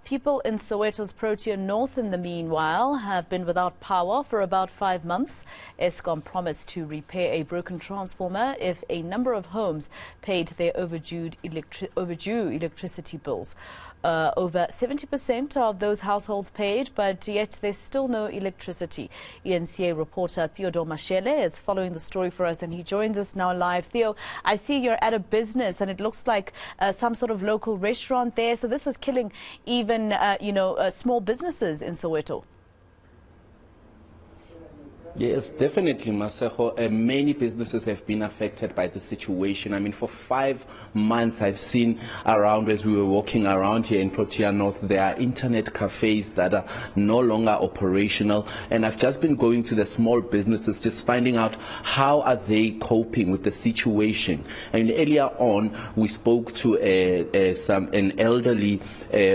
People in Soweto's Protea North, in the meanwhile, have been without power for about 5 months. Eskom promised to repair a broken transformer if a number of homes paid their overdue electricity bills. Over 70% of those households paid, but yet there's still no electricity. eNCA reporter Theodor Mashele is following the story for us, and he joins us now live. Theo, I see you're at a business, and it looks like some sort of local restaurant there. So this is killing even, small businesses in Soweto. Yes, definitely, Masejo. Many businesses have been affected by the situation. I mean, for 5 months, I've seen around, as we were walking around here in Protea North, there are internet cafes that are no longer operational. And I've just been going to the small businesses, just finding out how are they coping with the situation. And earlier on, we spoke to an elderly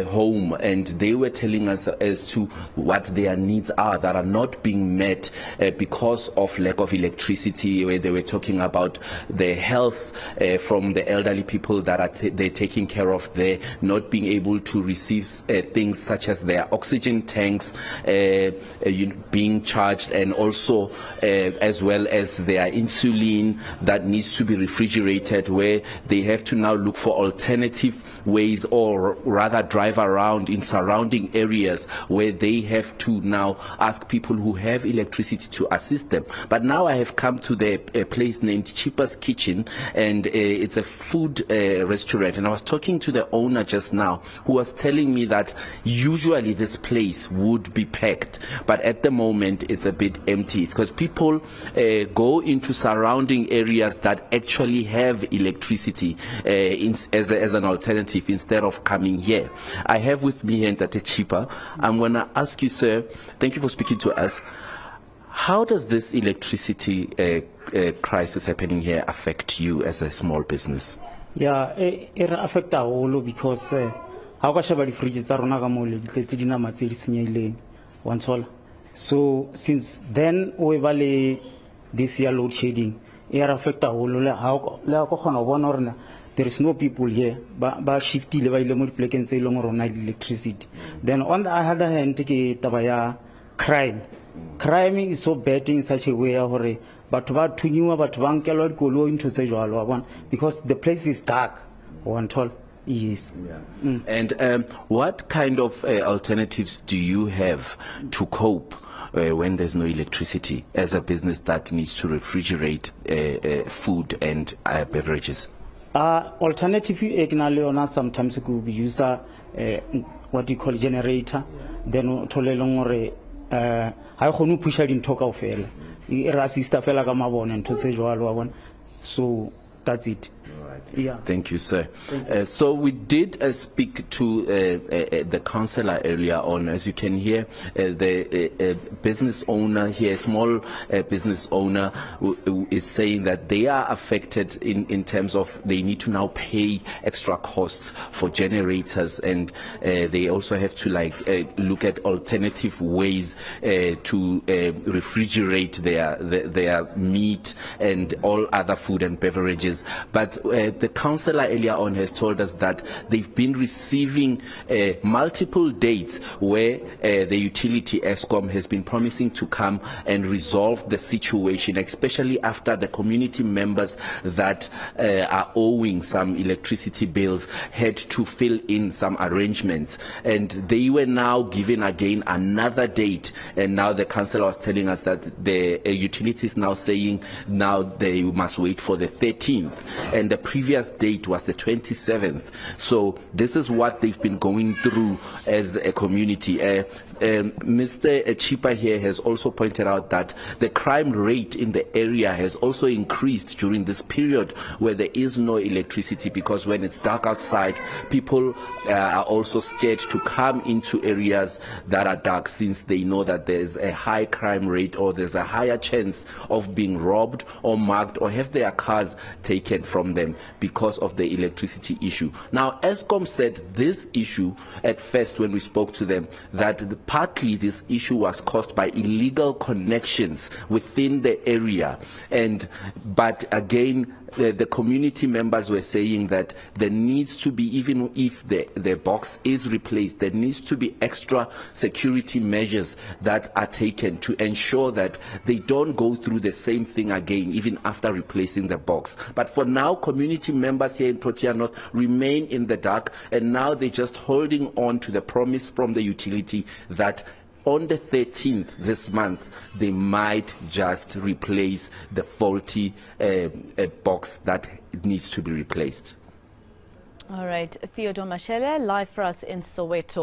home, and they were telling us as to what their needs are that are not being met because of lack of electricity, where they were talking about the health from the elderly people that they're taking care of there, not being able to receive things such as their oxygen tanks being charged, and also as well as their insulin that needs to be refrigerated, where they have to now look for alternative ways, or rather drive around in surrounding areas where they have to now ask people who have electricity to assist them. But now I have come to the place named Cheaper's Kitchen, and it's a food restaurant, and I was talking to the owner just now, who was telling me that usually this place would be packed, but at the moment it's a bit empty. It's because people go into surrounding areas that actually have electricity as an alternative instead of coming here. I have with me here at Cheaper. I'm going to ask you, sir, thank you for speaking to us. How does this electricity crisis happening here affect you as a small business? Yeah, it affects all because how can somebody fridges are on so since then we this year load shedding, it affects all how there is no people here, but shifty electricity. Then on the other hand, crime is so bad in such a way but about to new about one go into the because the place is dark. One tall is. Yeah. And what kind of alternatives do you have to cope when there's no electricity as a business that needs to refrigerate food and beverages? Alternative sometimes could be use what you call generator, then I can't push it in talk of hell. So that's it. Yeah. Thank you, sir. So we did speak to the councillor earlier on. As you can hear, the business owner here, small business owner, is saying that they are affected in terms of they need to now pay extra costs for generators, and they also have to look at alternative ways to refrigerate their meat and all other food and beverages. But the councillor earlier on has told us that they've been receiving multiple dates where the utility Eskom has been promising to come and resolve the situation, especially after the community members that are owing some electricity bills had to fill in some arrangements, and they were now given again another date, and now the councillor was telling us that the utility is now saying now they must wait for the 13th, and the previous date was the 27th. So this is what they've been going through as a community. Mr. Cheaper here has also pointed out that the crime rate in the area has also increased during this period where there is no electricity, because when it's dark outside, people are also scared to come into areas that are dark, since they know that there's a high crime rate, or there's a higher chance of being robbed or mugged or have their cars taken from them because of the electricity issue. Now, Eskom said this issue at first when we spoke to them, that partly this issue was caused by illegal connections within the area, but again the community members were saying that there needs to be, even if the box is replaced, there needs to be extra security measures that are taken to ensure that they don't go through the same thing again, even after replacing the box. But for now, community members here in Protea North remain in the dark, and now they're just holding on to the promise from the utility that on the 13th this month, they might just replace the faulty box that needs to be replaced. All right, Theodor Mashele, live for us in Soweto.